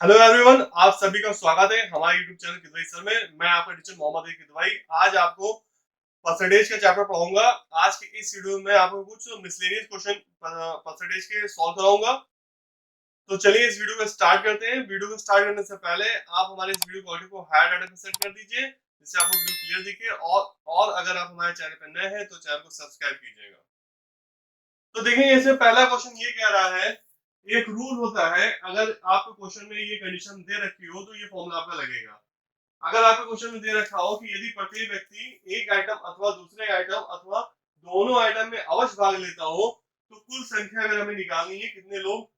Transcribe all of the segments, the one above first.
Hello everyone, आप सभी का स्वागत है हमारे यूट्यूब चैनल किदवाई सर में। मैं आपका टीचर मोहम्मद किदवाई आज आपको परसेंटेज का चैप्टर पढ़ाऊंगा। आज के इस वीडियो में आपको कुछ मिसलेनियस क्वेश्चन परसेंटेज के सॉल्व कराऊंगा। तो चलिए इस वीडियो को स्टार्ट करते हैं। वीडियो को स्टार्ट करने से पहले आप हमारे इस वीडियो क्वालिटी को हाई डाटा पे सेट कर दीजिए जिससे आपको वीडियो क्लियर दिखे। और अगर आप हमारे चैनल पर नए हैं तो चैनल को सब्सक्राइब कीजिएगा। तो देखिए, इसमें पहला क्वेश्चन ये कह रहा है, एक रूल होता है, अगर आपको क्वेश्चन में ये कंडीशन दे रखी हो तो ये फॉर्मूला आपका लगेगा। अगर आपको क्वेश्चन में दे रखा हो कि यदि प्रत्येक व्यक्ति एक आइटम अथवा दूसरे आइटम अथवा दोनों आइटम में अवश्य भाग लेता हो तो कुल संख्या अगर हमें निकालनी है कितने लोग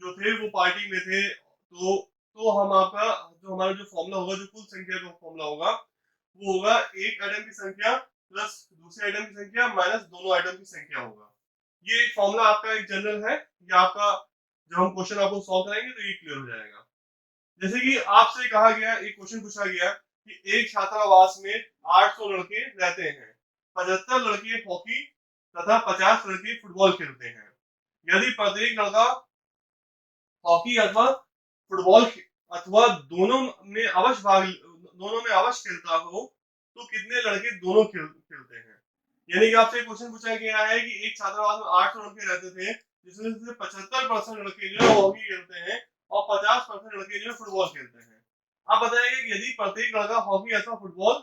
जो थे वो पार्टी में थे, तो हम आपका जो हमारा जो फॉर्मूला होगा, जो कुल संख्या का फॉर्मूला होगा, वो होगा एक आइटम की संख्या प्लस दूसरे आइटम की संख्या माइनस दोनों आइटम की संख्या होगा। ये एक फॉर्मूला आपका एक जनरल है। ये आपका जब हम क्वेश्चन आपको सॉल्व कराएंगे तो ये क्लियर हो जाएगा। जैसे कि आपसे कहा गया, एक क्वेश्चन पूछा गया कि एक छात्रावास में 800 लड़के रहते हैं, 75 लड़के हॉकी तथा 50 लड़के फुटबॉल खेलते हैं। यदि प्रत्येक लड़का हॉकी अथवा फुटबॉल अथवा दोनों में अवश्य खेलता हो तो कितने लड़के दोनों खेलते हैं। यानी कि आपसे क्वेश्चन पूछा गया है कि एक छात्रावास में 800 लड़के रहते थे जिसमें से 75% लड़के जो है हॉकी खेलते हैं और 50% लड़के जो है फुटबॉल खेलते हैं। आप बताइए कि यदि प्रत्येक लड़का हॉकी अथवा फुटबॉल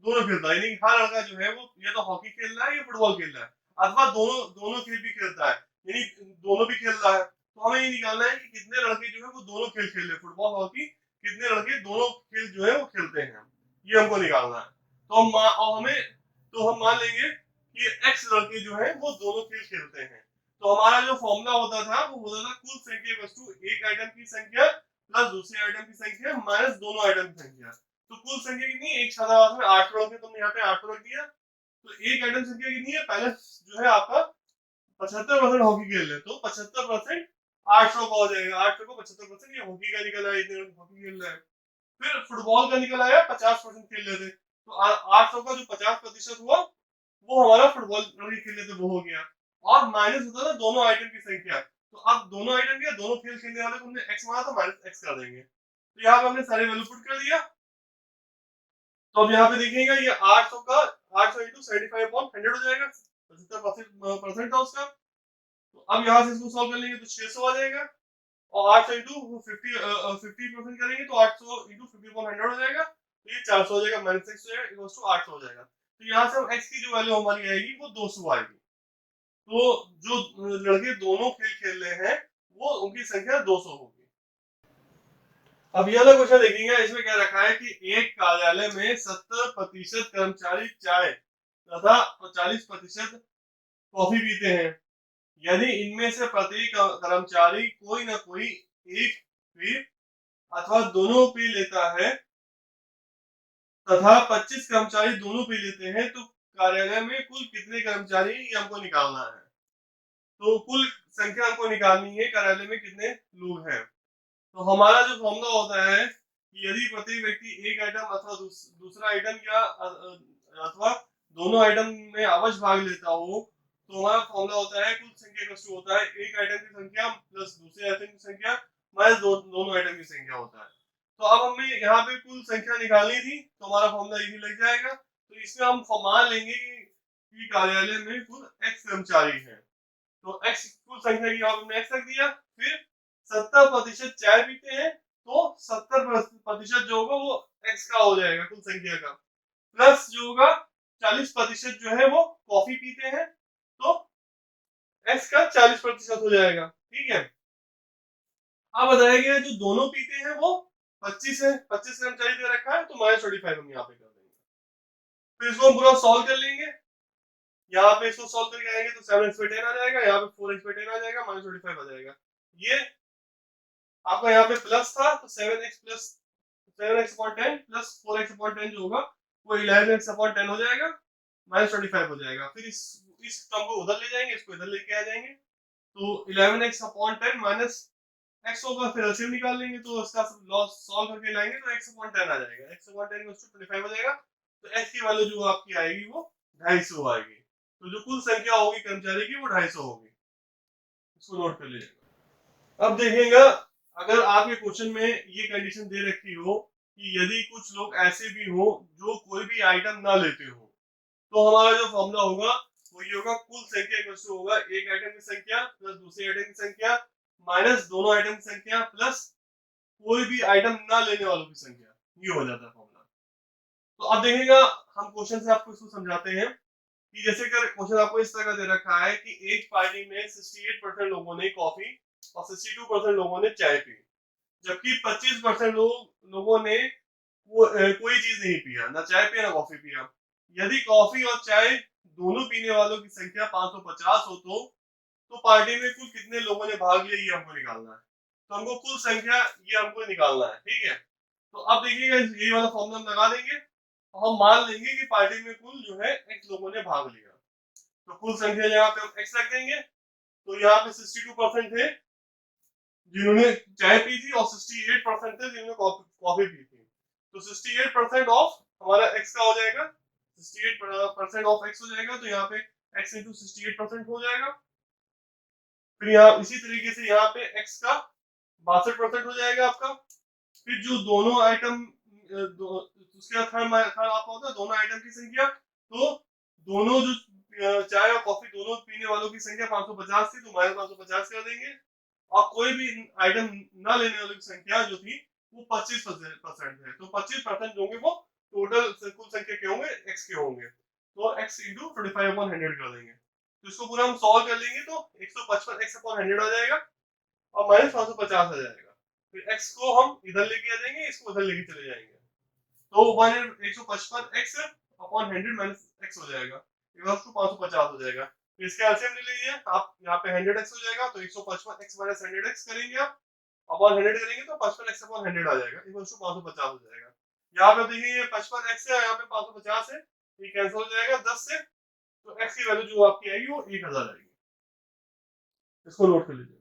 दोनों खेलता है, यानी हर लड़का जो है वो या तो हॉकी खेल रहा है या फुटबॉल खेल रहा है अथवा दोनों दोनों खेल भी खेलता है, यानी दोनों भी खेल रहा है। तो हमें ये निकालना है कि कितने लड़के जो है वो दोनों खेल खेल रहे हैं, फुटबॉल हॉकी, कितने लड़के दोनों खेल जो है वो खेलते हैं, ये हमको निकालना है। तो हम मान लेंगे कि एक्स लड़के जो है वो दोनों खेल खेलते हैं। तो हमारा जो फॉर्मूला होता था वो होता था कुल संख्या वस्तु एक आइटम की संख्या प्लस दूसरे आइटम की संख्या माइनस दोनों आइटम की संख्या। तो कुल संख्या कितनी है, एक छात्रावास में 8 लड़के, तुमने यहाँ पे 8 रख दिया। तो एक आइटम संख्या कितनी है, पहले जो है आपका 75% हॉकी खेल रहे, तो 75% 800 का हो जाएगा। 800 को 75% ये हॉकी का निकल आया, इतने हॉकी खेल रहे हैं। फिर फुटबॉल का निकल आया, 50% खेल रहे थे, तो 800 का जो 50% हुआ वो हमारा फुटबॉल लड़के खेल रहे थे वो हो गया। और माइनस होता था दोनों आइटम की संख्या। तो अब दोनों आइटम क्या, दोनों खेल खेलने वाले को हमने एक्स माना तो माइनस एक्स कर देंगे। तो यहाँ पे हमने सारे वैल्यू पुट कर दिया। तो अब यहाँ पे देखिएगा ये 800 का 800 इंटू 75/100 हो जाएगा, 75% था उसका। तो अब यहाँ से इसको सॉल्व कर लेंगे तो 600 आ जाएगा। और 800 इंटू 50% करेंगे तो 800 इंटू 50/100 हो जाएगा, तो ये 400 हो जाएगा, माइनस एक्स हो जाएगा, इक्वल्स टू 800 हो जाएगा। तो यहाँ से हम एक्स की जो वैल्यू हमारी आएगी वो 200 आएगी। तो जो लड़के दोनों खेल खेल रहे हैं वो उनकी संख्या 200 होगी। अब ये वाला क्वेश्चन देखेंगे, इसमें क्या रखा है कि एक कार्यालय में 70% कर्मचारी चाय तथा 40% कॉफी पीते हैं। यदि इनमें से प्रत्येक कर्मचारी कोई ना कोई एक पी अथवा दोनों पी लेता है तथा 25 कर्मचारी दोनों पी लेते हैं तो कार्यालय में कुल कितने कर्मचारी, ये हमको निकालना है। तो कुल संख्या हमको निकालनी है, कार्यालय में कितने लोग हैं। तो हमारा जो फॉर्मूला होता है कि यदि प्रत्येक व्यक्ति एक आइटम अथवा दूसरा आइटम या अथवा दोनों आइटम में अवश्य भाग लेता हो तो हमारा फॉर्मूला होता है कुल संख्या का सूत्र होता है एक आइटम की संख्या प्लस दूसरे आइटम की संख्या माइनस दोनों आइटम की संख्या होता है। तो अब हमें यहाँ पे कुल संख्या निकालनी थी तो हमारा फॉर्मूला यही लग जाएगा। तो इसमें हम मान लेंगे कि कार्यालय में कुल एक्स कर्मचारी है। तो एक्स कुल संख्या की हमने एक्स रख दिया। फिर 70% चाय पीते हैं तो 70% जो होगा वो एक्स का हो जाएगा कुल संख्या का, प्लस जो होगा 40% जो है वो कॉफी पीते हैं तो एक्स का 40% हो जाएगा। ठीक है। अब बताया गया जो दोनों पीते हैं वो 25 है, 25 कर्मचारी दे रखा है तो -25 हम यहाँ पे कर देंगे। फिर इसको हम पूरा सॉल्व कर लेंगे। यहाँ पे इसको सॉल्व करके आएंगे तो 7x/10 आ जाएगा, यहाँ पे 4x/10 आ जाएगा, -25 आ जाएगा। ये आपका यहाँ पे प्लस था तो 7x/10 प्लस 4x/10 जो होगा वो 11x/10 हो जाएगा, -25 हो जाएगा। फिर इस टर्म को उधर ले जाएंगे, इसको इधर लेके आ जाएंगे तो 11x/10 माइनस एक्स होगा, फिर एलसीएम निकाल लेंगे तो इसका लॉस सॉल्व करके लाएंगे तो x/10 आ जाएगा, x/10 25 हो जाएगा। तो x की वैल्यू जो आपकी आएगी वो 250 आएगी। तो जो कुल संख्या होगी कर्मचारी की वो 250 होगी। इसको नोट कर लीजिएगा। अब देखिएगा अगर आपके क्वेश्चन में ये कंडीशन दे रखी हो कि यदि कुछ लोग ऐसे भी हो जो कोई भी आइटम ना लेते हो, तो हमारा जो फॉर्मूला होगा वो ये होगा, कुल संख्या इक्वल टू होगा एक आइटम की संख्या प्लस दूसरे आइटम की संख्या माइनस दोनों आइटम की संख्या प्लस कोई भी आइटम ना लेने वालों की संख्या। ये हो जाता है फॉर्मूला। तो अब देखिएगा, हम क्वेश्चन से आपको इसको समझाते हैं कि जैसे कर क्वेश्चन आपको इस तरह का दे रखा है कि एक पार्टी में 68% लोगों ने कॉफी और 62% लोगों ने चाय पी, जबकि 25% लोगों ने कोई चीज नहीं पिया, ना चाय पिया ना कॉफी पिया। यदि कॉफी और चाय दोनों पीने वालों की संख्या 550 हो तो पार्टी में कुल कितने लोगों ने भाग लिया, ये हमको निकालना है। तो हमको कुल संख्या ये हमको निकालना है, ठीक है। तो अब देखिएगा, यही वाला फॉर्मूला हम लगा देंगे और हम मान लेंगे कि पार्टी में कुल जो है x लोगों ने भाग लिया। तो कुल संख्या यहाँ पे हम x रख देंगे। तो यहाँ पे 62% थे जिन्होंने चाय पी थी और 68% थे जिन्होंने कॉफी पी थी। तो 68% ऑफ हमारा x का हो जाएगा, 68% ऑफ x हो जाएगा। तो यहाँ पे x इंटू 68% हो जाएगा। फिर यहाँ इसी तरीके से यहाँ पे x का 62% हो जाएगा आपका। फिर जो दोनों आइटम उसके थर्ड आपका होता है दोनों आइटम की संख्या। तो दोनों जो चाय और कॉफी दोनों पीने वालों की संख्या 550 थी, तो माइनस 550 कर देंगे। और कोई भी आइटम ना लेने वालों की संख्या जो थी वो 25% है। तो 25% जो होंगे वो टोटल कुल संख्या के होंगे, x के होंगे। तो x इंटू 25/100 कर देंगे। तो इसको पूरा हम सॉल्व कर लेंगे तो 155 x/100 आ जाएगा और माइनस 550 आ जाएगा। फिर x को हम इधर लेके आ जाएंगे, इसको उधर लेके चले जाएंगे। तो 155 x/100 माइनस x हो जाएगा, इक्वल्स टू 550 हो जाएगा। तो इसका एलसीएम ले लीजिए आप, यहाँ पे 100x हो जाएगा। तो 155 x माइनस 100x करेंगे आप, अपॉन 100 करेंगे तो 55 x/100 आ जाएगा, इक्वल्स टू 550 हो जाएगा। यहाँ पे देखिए ये 55 x है, यहाँ पे 550 है, ये कैंसिल हो जाएगा 10 से। तो x की वैल्यू जो आपकी आएगी वो 1000 आएगी। इसको नोट कर लीजिए।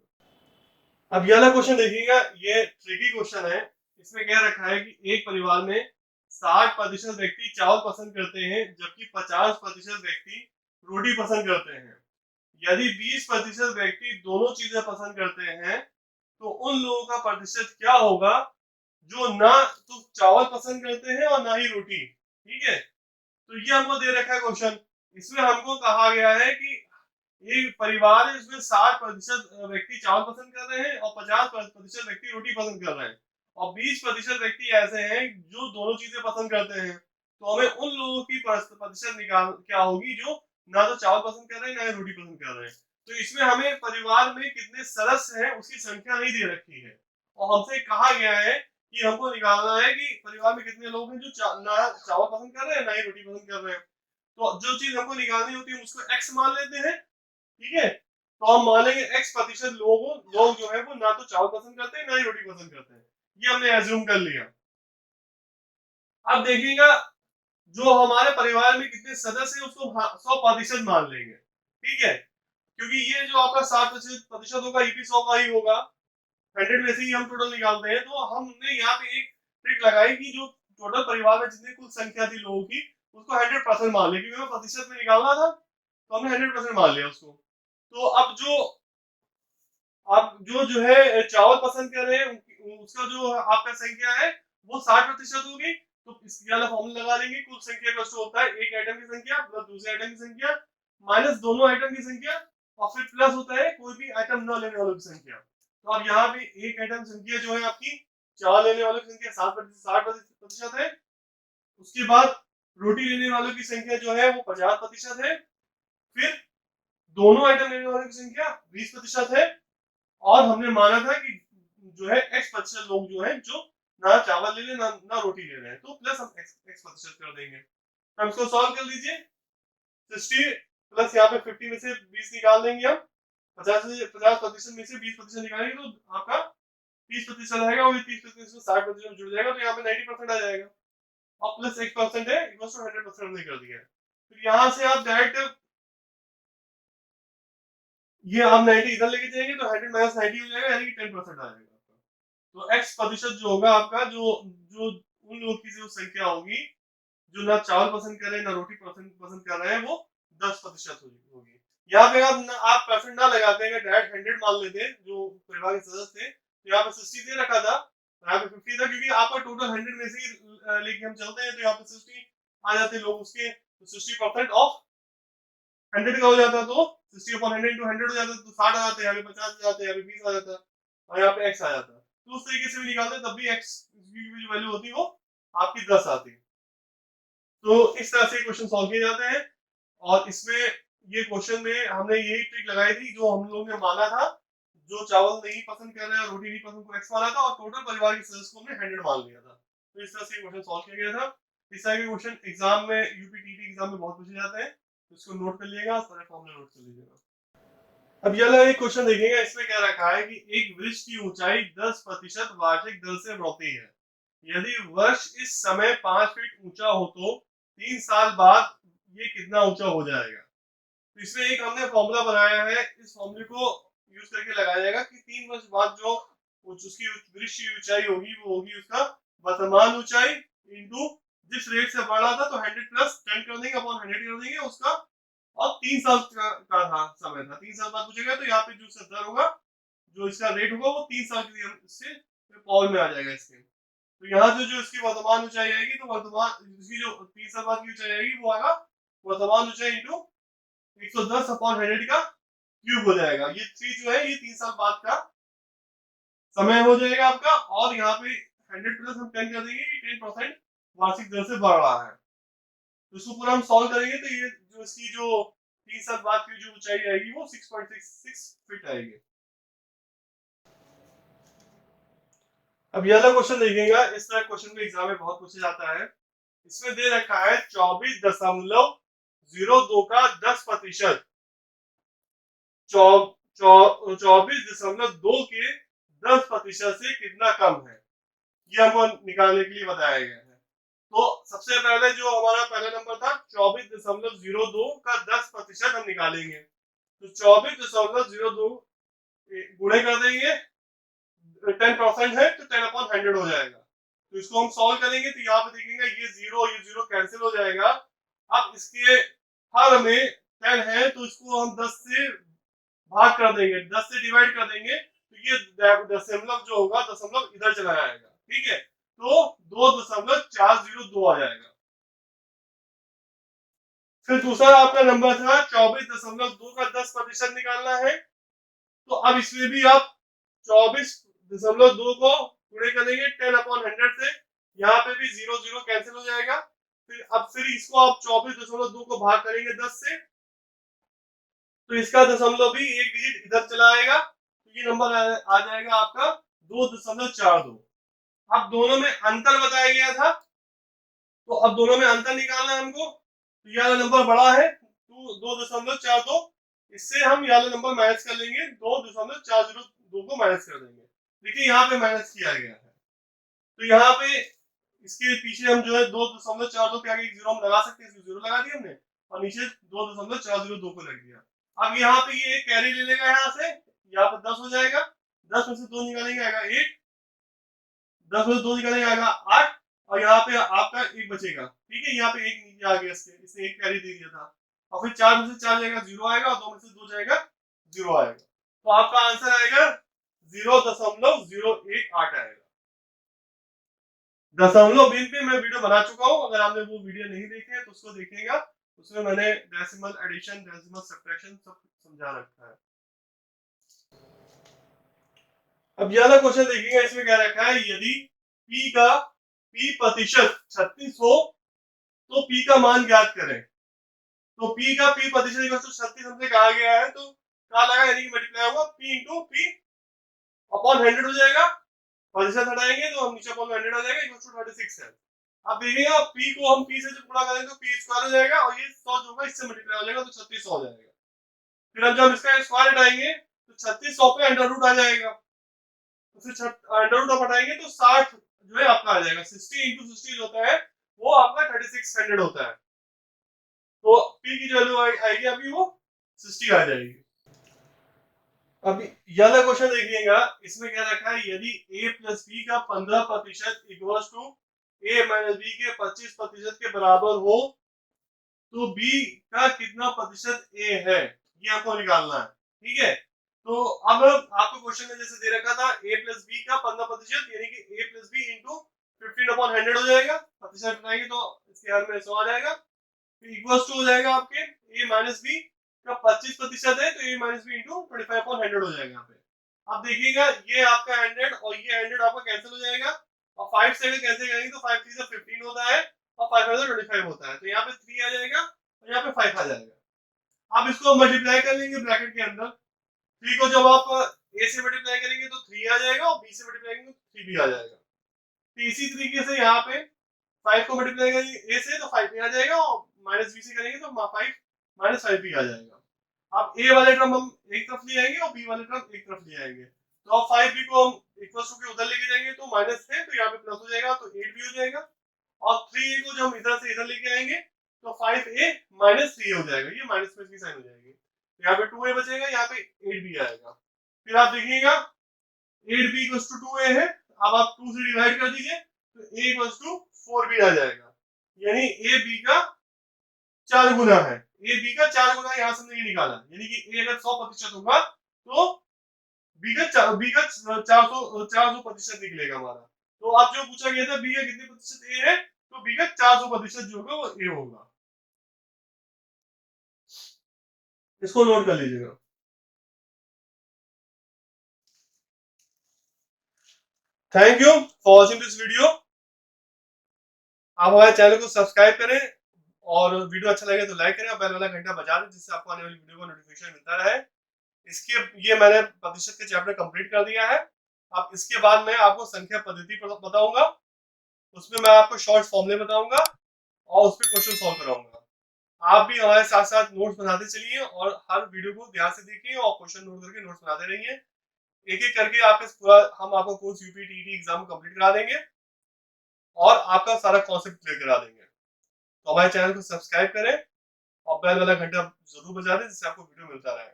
अब ये वाला क्वेश्चन देखिएगा, ये ट्रिकी क्वेश्चन है। इसमें कह रखा है कि एक परिवार में 60% व्यक्ति चावल पसंद करते हैं, जबकि 50% व्यक्ति रोटी पसंद करते हैं। यदि 20% व्यक्ति दोनों चीजें पसंद करते हैं, तो उन लोगों का प्रतिशत क्या होगा जो ना तो चावल पसंद करते हैं और ना ही रोटी। ठीक है, तो ये हमको दे रखा है क्वेश्चन। इसमें हमको कहा गया है कि एक परिवार है जिसमें 60% व्यक्ति चावल पसंद कर रहे हैं और 50% व्यक्ति रोटी पसंद कर रहे हैं, और 20% व्यक्ति ऐसे हैं जो दोनों चीजें पसंद करते हैं। तो हमें उन लोगों की प्रतिशत निकाल क्या होगी जो ना तो चावल पसंद कर रहे हैं ना ही रोटी पसंद कर रहे हैं। तो इसमें हमें परिवार में कितने सदस्य हैं उसकी संख्या नहीं दे रखी है, और हमसे कहा गया है कि हमको निकालना है कि परिवार में कितने लोग हैं जो ना चावल पसंद कर रहे हैं ना ही रोटी पसंद कर रहे हैं। तो जो चीज हमको निकालनी होती है उसको एक्स मान लेते हैं, ठीक है। तो हम मान लेंगे x% लोग जो है वो ना तो चावल पसंद करते हैं ना ही रोटी पसंद करते हैं। ये हमने एज्यूम कर लिया। अब देखिएगा, जो हमारे परिवार में कितने सदस्य हैं उसको 100% मान लेंगे, ठीक है। क्योंकि ये जो आपका 60% होगा ये भी 100 का ही होगा। 100 में से ही हम टोटल निकालते हैं। तो हमने यहाँ पे एक ट्रिक लगाई कि जो टोटल परिवार में जितनी कुल संख्या थी लोगों की उसको 100% मान लिया, क्योंकि हमें प्रतिशत में निकालना था। तो हमने 100% मान लिया उसको। तो अब जो आप जो है चावल पसंद कर रहे हैं उसका जो आपका संख्या है वो 60% होगी। तो इसके वाला फॉर्मूला लगा देंगे, कुल संख्या का होता है एक आइटम की संख्या प्लस दूसरे आइटम की संख्या माइनस दोनों आइटम की संख्या, और फिर प्लस होता है कोई भी आइटम न लेने वालों की संख्या। तो अब यहाँ पे एक आइटम संख्या जो है आपकी चावल लेने वालों की संख्या 60% है। उसके बाद रोटी लेने वालों की संख्या जो है वो 50% है। फिर दोनों आइटम लेने वालों की संख्या 20% है। और हमने माना था कि जो है x% लोग जो है जो ना चावल ले रहे ना रोटी ले रहे हैं, तो प्लस हम x% कर देंगे। हम इसको सॉल्व कर लीजिए। 60 प्लस यहाँ पे 50 में से 20 निकाल देंगे हम। 50% में से 20% निकालेंगे तो आपका 30% आएगा, और 30% में 60% जुड़ जाएगा, तो यहाँ पे 90% आ जाएगा। और प्लस 1% है इक्वल टू 100% हमने कर दिया है। फिर यहाँ से आप डायरेक्ट ये हम 90 इधर लेके जाएंगे तो 100 माइनस 90 हो जाएगा, यानी कि 10% आ जाएगा आपका। तो x% जो होगा आपका जो जो उन लोगों की जो संख्या होगी जो ना चावल पसंद कर रहे हैं ना रोटी पसंद कर रहे हैं वो 10% होगी। यहाँ पे आप परसेंट ना लगाते हैं, डायरेक्ट 100 मान लेते हैं जो परिवार के सदस्य थे, तो यहाँ पे 60 दे रखा था, यहाँ पे 50 था, क्योंकि आपका टोटल 100 में से लेके हम चलते हैं तो यहाँ पे 60 आ जाते हैं लोग उसके, तो 60% ऑफ 100 का हो जाता, तो 60 अपॉन 100 इंटू 100 हो जाता, तो 60 आ जाते हैं, यहाँ पे 50 आ जाते हैं, यहाँ पे 20 आ जाता, और यहाँ पे x आ जाता। तो उस तरीके से भी निकालते तब भी x की जो वैल्यू होती है वो आपकी 10 आती। तो इस तरह से क्वेश्चन सॉल्व किए जाते हैं। और इसमें ये क्वेश्चन में हमने यही ट्रिक लगाई थी जो हम लोग ने माना था, जो चावल नहीं पसंद कर रहे हैं, रोटी नहीं पसंद को एक्स माना था, और टोटल परिवार के सदस्य को हमने 100 मान लिया था। तो इस तरह से क्वेश्चन सॉल्व किया गया था। इस तरह के क्वेश्चन एग्जाम में, यूपीटीटी एग्जाम में बहुत पूछे जाते हैं, तो इसको नोट कर लीजिएगा, सारे फॉर्मूला नोट कर लीजिएगा। अब यह वाला एक क्वेश्चन देखिएगा, इसमें क्या रखा है कि एक वृक्ष की ऊंचाई 10% वार्षिक दर से बढ़ती है। यदि वृक्ष इस समय 5 फीट ऊंचा हो तो 3 साल बाद ये कितना ऊंचा हो जाएगा। तो इसमें एक हमने फॉर्मूला बनाया है, इस फॉर्मूले को यूज करके लगाया जाएगा कि 3 वर्ष बाद जो उसकी वृक्ष की ऊंचाई होगी वो होगी उसका वर्तमान ऊंचाई इंटू जिस रेट से बढ़ रहा था, तो 100 प्लस 10 कर देंगे अपॉन 100 कर देंगे उसका, और 3 साल का था समय था, 3 साल बाद पूछेगा तो यहाँ पे जो इसका दर होगा, जो इसका रेट होगा वो 3 साल के इससे पावर में आ जाएगा इसके। तो यहाँ से जो इसकी वर्तमान ऊंचाई आएगी, तो वर्तमान इसकी जो 3 साल बाद की ऊंचाई आएगी वो आएगा वर्तमान ऊंचाई इंटू 110 अपॉन 100 का क्यूब हो जाएगा। ये 3 जो है ये 3 साल बाद का समय हो जाएगा आपका, और यहाँ पे 100 प्लस हम 10 कर देंगे, 10% वार्षिक दर से बढ़ रहा है। तो इसको पूरा हम सॉल्व करेंगे तो ये जो इसकी जो 3 साल बाद की जो ऊंचाई आएगी वो 6.66 फीट आएगी। अब ये वाला क्वेश्चन देखिएगा, इस तरह क्वेश्चन को एग्जाम में बहुत पूछा जाता है। इसमें दे रखा है 24.02 का 10%, 24.2 के 10% से कितना कम है, ये हमको निकालने के लिए बताया गया है। तो सबसे पहले जो हमारा पहला नंबर था 24.02 का 10% हम निकालेंगे, तो 24.02 गुणे कर देंगे, 10% है तो 10 अपॉन 100 हो जाएगा। तो इसको हम सॉल्व करेंगे तो यहाँ पे देखेंगे ये जीरो कैंसिल हो जाएगा। अब इसके हर में 10 है तो इसको हम 10 से भाग कर देंगे, 10 से डिवाइड कर देंगे, तो ये दशमलव जो होगा दशमलव इधर चला जाएगा, ठीक है, तो 2.402 आ जाएगा। फिर दूसरा आपका नंबर था 24.2 का 10% निकालना है, तो अब इसमें भी आप 24.2 को गुणे करेंगे 10 अपॉन 100 से, यहाँ पे भी जीरो कैंसिल हो जाएगा। फिर इसको आप 24.2 को भाग करेंगे 10 से, तो इसका दशमलव भी एक डिजिट इधर चला आएगा, तो ये नंबर आ जाएगा आपका 2.42। अब दोनों में अंतर बताया गया था, तो अब दोनों में अंतर निकालना है हमको, तो यह नंबर बड़ा है 2.42, इससे हम यह नंबर माइनस कर लेंगे, 2.402 को माइनस कर देंगे। देखिए यहाँ पे माइनस किया गया है, तो यहाँ पे इसके पीछे हम जो है 2.42 के आगे एक जीरो हम लगा सकते हैं, जीरो लगा दिया हमने, और नीचे 2.402 को लग दिया। अब यहाँ पे ये कैरी ले लेगा, यहाँ से यहाँ पे 10 हो जाएगा, 10 में से 2 निकालेंगे आएगा 8, 10 में से 2 निकालेंगे आएगा 8, और यहाँ पे आपका एक बचेगा, ठीक है, यहाँ पे एक नीचे आ गया, इसने एक कैरी दे दिया था, और फिर 4 में से 4 जाएगा 0 आएगा, और 2 में से 2 जाएगा 0 आएगा, तो आपका आंसर आएगा 0.018 आएगा। दशमलव बिन पे मैं वीडियो बना चुका हूँ, अगर आपने वो वीडियो नहीं देखे हैं तो उसको देखिएगा, उसमें मैंने डेसिमल एडिशन, डेसिमल सब्ट्रैक्शन सब समझा रखा है। अब ये वाला क्वेश्चन देखिएगा, इसमें क्या रखा है, यदि p का p प्रतिशत 36 हो तो p का मान ज्ञात करें। तो p का p प्रतिशत 36 हमसे कहा गया है, तो क्या लगा, यानी कि मल्टीप्लाई होगा p इंटू p अपॉन 100 हो जाएगा, प्रतिशत हटाएंगे तो हम नीचे अपॉन 100 आ जाएगा, इक्वल टू 36 है। अब देखिएगा p को हम p से जब गुणा करेंगे तो p स्क्वायर हो जाएगा, और ये 100 जो होगा इससे मल्टीप्लाई हो जाएगा, तो 3600 हो जाएगा। फिर हम जब इसका स्क्वायर हटाएंगे तो 3600 पे अंडर रूट आ जाएगा, तो फिर अंडर रूट आप हटाएंगे तो 60 जो है आपका आ जाएगा, 60 इंटू 60 जो होता है वो आपका 3600 होता है, तो p की वैल्यू आएगी अभी वो 60 आ जाएगी। अभी यह क्वेश्चन देखिएगा, इसमें क्या रखा है, यदि a प्लस बी का 15% equals to a minus B के 25% के बराबर हो तो b का कितना प्रतिशत a है, ये आपको निकालना है, ठीक है। तो अब आपको क्वेश्चन में जैसे दे रखा था a प्लस बी का 15% यानी कि a प्लस बी इंटू 15/100 हो जाएगा, प्रतिशत बनाएंगे तो इसके हल में 100 आ जाएगा। तो इक्वल्स टू हो जाएगा आपके a माइनस बी का 25% है तो a माइनस बी इंटू 25/100 हो जाएगा यहाँ पे। अब देखिएगा ये आपका 100 और ये 100 आपका कैंसिल हो जाएगा और 5 से अगर कैंसिल करेंगे तो 5 3 से 15 होता है और 5 से 25 होता है, तो यहाँ पे 3 आ जाएगा और यहाँ पे 5 आ जाएगा। अब इसको मल्टीप्लाई कर लेंगे ब्रैकेट के अंदर, 3 को जब आप a से मल्टीप्लाई करेंगे तो 3 आ जाएगा और b से मल्टीप्लाई करेंगे तो 3 भी आ जाएगा। तो इसी तरीके से यहाँ पे 5 को मल्टीप्लाई करेंगे a से तो 5 भी आ जाएगा और माइनस b से करेंगे तो 5 माइनस 5 भी आ जाएगा। अब a वाले टर्म हम एक तरफ ले आएंगे और b वाले टर्म एक तरफ ले आएंगे, तो अब 5b को हम इक्वल टू के उधर लेके जाएंगे तो माइनस है तो यहाँ पे प्लस हो जाएगा तो 8b हो जाएगा, और 3a को जब हम इधर से इधर लेके आएंगे तो 5a माइनस 3 हो जाएगा, ये माइनस में इसकी साइन हो जाएगी, यहाँ पे 2a बचेगा, यहाँ पे 8b आएगा। फिर आप देखिएगा 8b इक्वल्स टू 2a है, अब आप 2 से डिवाइड कर दीजिए तो a इक्वल्स टू 4b आ जाएगा, यानी a b का 4 गुना है, a b का 4 गुना यहाँ से हमने ये निकाला, यानी कि a अगर 100% होगा तो b का 400% निकलेगा हमारा। तो अब जो पूछा गया था b का कितने प्रतिशत a है, तो b का 400% जो होगा वो a होगा, इसको नोट कर लीजिएगा। Thank you for watching this video. आप हमारे चैनल को सब्सक्राइब करें और वीडियो अच्छा लगे तो लाइक करें और बेल वाला घंटा बजा दें जिससे आपको आने वाली वीडियो का नोटिफिकेशन मिलता रहे। इसके ये मैंने प्रतिशत के चैप्टर कंप्लीट कर दिया है। अब इसके बाद मैं आपको संख्या पद्धति बताऊंगा, उसमें मैं आपको शॉर्ट फॉर्मूले बताऊंगा और उस पर क्वेश्चन सॉल्व कराऊंगा। आप भी हमारे साथ साथ नोट्स बनाते चलिए और हर वीडियो को ध्यान से देखिए और क्वेश्चन नोट करके नोट्स बनाते रहिए। एक एक करके आप इस पूरा हम आपको कोर्स यूपीटीटी एग्जाम कंप्लीट करा देंगे और आपका सारा कॉन्सेप्ट क्लियर करा देंगे। तो हमारे चैनल को सब्सक्राइब करें और बेल वाला घंटा जरूर बजा दें जिससे आपको वीडियो मिलता रहे।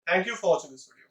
Thank you for watching this video.